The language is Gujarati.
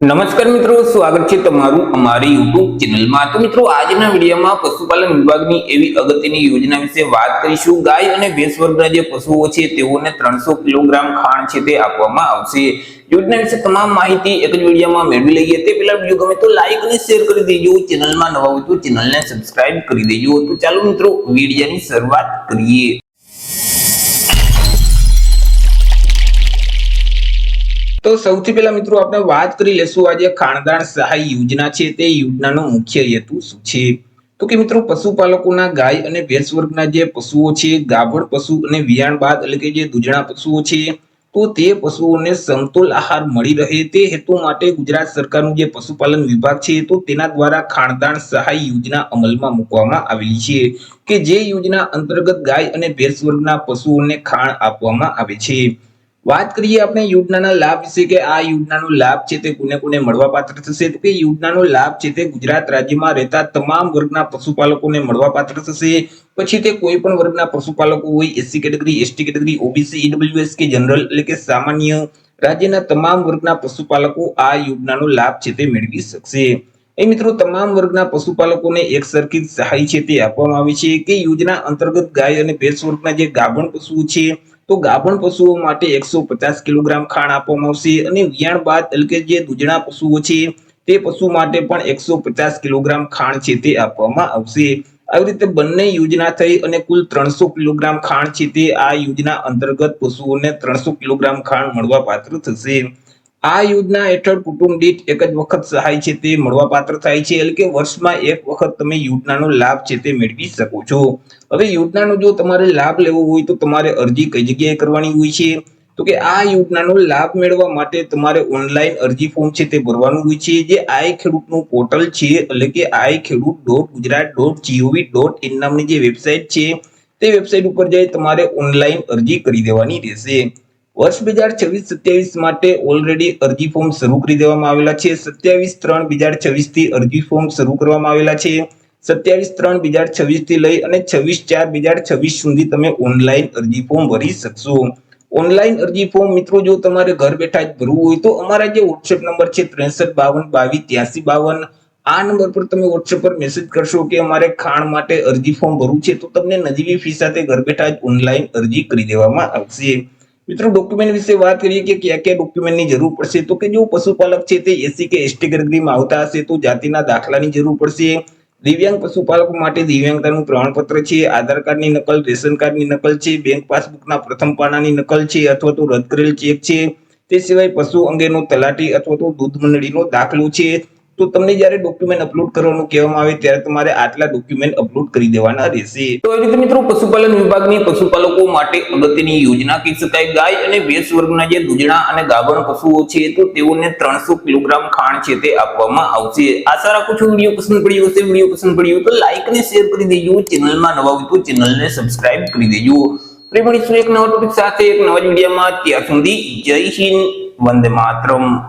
નમસ્કાર મિત્રો, સ્વાગત છે તમારું અમારી YouTube ચેનલમાં। તો મિત્રો, આજના વિડીયોમાં પશુપાલન વિભાગની એવી અગત્યની યોજના વિશે વાત કરીશું। ગાય અને ભેંસ વર્ગના જે પશુઓ છે તેઓને 300 કિલોગ્રામ ખાણ છે તે આપવામાં આવશે। યોજના વિશે તમામ માહિતી એક જ વિડીયોમાં મેળવી લઈએ। તે પહેલા વિડીયો ગમે તો લાઈક અને શેર કરી દેજો। ચેનલમાં નવા હોય તો ચેનલને સબસ્ક્રાઇબ કરી દેજો। તો ચાલો મિત્રો, વિડીયોની શરૂઆત કરીએ। તો સૌથી પહેલા મિત્રો આપણે વાત કરી લેશું આજે ખાણદાણ સહાય યોજના છે તે યોજનાનો મુખ્ય હેતુ શું છે। તો કે મિત્રો, પશુપાલકોના ગાય અને ભેંસ વર્ગના જે પશુઓ છે, ગાભણ પશુ અને વિયાણ બાદ એટલે કે જે દૂધણા પશુઓ છે, તો તે પશુઓને સમતોલ આહાર મળી રહે તે હેતુ માટે ગુજરાત સરકારનું જે પશુપાલન વિભાગ છે તો તેના દ્વારા ખાણદાણ સહાય યોજના અમલમાં મૂકવામાં આવેલી છે કે જે યોજના અંતર્ગત ગાય અને ભેંસ વર્ગના પશુઓને ખાણ આપવામાં આવે છે। વાત કરીએ આપણે યોજનાના લાભ વિશે કે આ યોજનાનો લાભ છે તે કોને કોને મળવા પાત્ર થશે। તો કે યોજનાનો લાભ છે તે ગુજરાત રાજ્યમાં રહેતા તમામ વર્ગના પશુપાલકોને મળવા પાત્ર થશે। પછી તે કોઈ પણ વર્ગના પશુપાલકો હોય, SC category, ST category, OBC, EWS કે જનરલ એટલે કે સામાન્ય, રાજ્યના તમામ વર્ગના પશુપાલકો આ યોજનાનો લાભ છે તે મેળવી શકશે। એ મિત્રો, તમામ વર્ગના પશુપાલકોને એક સરખી સહાય છે તે આપવામાં આવે છે કે યોજના અંતર્ગત ગાય અને ભેંસ વર્ગના જે ગાભણ પશુઓ છે તો ગાભણ પશુઓ માટે 150 કિલોગ્રામ ખાણ આપવામાં આવશે અને વિયાણ બાદ એટલે કે જે દૂધણા પશુઓ છે તે પશુ માટે પણ 150 કિલોગ્રામ ખાણ છે તે આપવામાં આવશે। આવી રીતે બંને યોજના થઈ અને કુલ 300 કિલોગ્રામ ખાણ છે તે આ યોજના અંતર્ગત પશુઓને 300 કિલોગ્રામ ખાણ મળવા પાત્ર થશે। આ યોજના હેઠળ કુટુંબ દીઠ એક જ વખત સહાય છે તે મળવા પાત્ર થાય છે એટલે કે વર્ષમાં એક વખત તમે યોજનાનો લાભ છે તે મેળવી શકો છો। હવે યોજનાનો જો તમારે લાભ લેવો હોય તો તમારે અરજી કઈ જગ્યાએ કરવાની હોય છે? તો કે આ યોજનાનો લાભ મેળવવા માટે તમારે ઓનલાઈન અરજી ફોર્મ છે તે ભરવાનું હોય છે જે આઈ ખેડૂતનું પોર્ટલ છે એટલે કે iKhedoot.gujarat.gov.in નામની જે વેબસાઇટ છે તે વેબસાઇટ ઉપર જઈ તમારે ઓનલાઈન અરજી કરી દેવાની રહેશે। વર્ષ 2026-27 માટે ઓલરેડી અરજી ફોર્મ શરૂ કરી દેવામાં આવેલા છે। 27/3/2026 થી અરજી ફોર્મ શરૂ કરવામાં આવેલા છે। 27/3/2026 થી લઈ અને 26/4/2026 સુધી તમે ઓનલાઈન અરજી ફોર્મ ભરી શકશો। ઓનલાઈન અરજી ફોર્મ મિત્રો જો તમારે ઘર બેઠા જ ભરવું હોય તો અમારા જે WhatsApp નંબર છે 6352228352 આ નંબર પર તમે WhatsApp પર મેસેજ કરશો કે અમારે ખાણ માટે અરજી ફોર્મ ભરવું છે તો તમને નજીવી ફી સાથે ઘર બેઠા જ ઓનલાઈન અરજી કરી દેવામાં આવશે। મિત્રો, ડોક્યુમેન્ટ વિશે વાત કરીએ કે કયા કયા ડોક્યુમેન્ટની જરૂર પડશે। તો કે જો પશુપાલક છે તે એસસી કે એસટી કેટેગરીમાં આવતા હશે તો જાતિના દાખલાની જરૂર પડશે। દિવ્યાંગ પશુપાલકો માટે દિવ્યાંગતાનું પ્રમાણપત્ર છે, આધાર કાર્ડની નકલ, રેશન કાર્ડની નકલ છે, બેંક પાસબુકના પ્રથમ પાનાની નકલ છે અથવા તો રદ કરેલ ચેક છે, તે સિવાય પશુ અંગેનો તલાટી અથવા તો દૂધ મંડળીનો દાખલો છે। તો તમને જ્યારે ડોક્યુમેન્ટ અપલોડ કરવાનું કહેવામાં આવે ત્યારે તમારે આટલા ડોક્યુમેન્ટ અપલોડ કરી દેવાના રહેશે। તો એ રીતે મિત્રો, પશુપાલન વિભાગની પશુપાલકો માટે અગત્યની યોજના કહી શકાય। ગાય અને ભેંસ વર્ગના જે દૂધણા અને ગાભણ પશુઓ છે તો તેઓને 300 કિલોગ્રામ ખાણ છે તે આપવામાં આવશે। આશા રાખું છું વિડીયો પસંદ પડ્યો હશે। વિડીયો પસંદ પડ્યો તો લાઈક અને શેર કરી દેજો। ચેનલમાં નવા હોય તો ચેનલને સબસ્ક્રાઇબ કરી દેજો। ફરી મળીશું એક નવા ટોપિક સાથે એક નવા વિડીયોમાં। ત્યાં સુધી જય હિન્દ, વંદે માતરમ।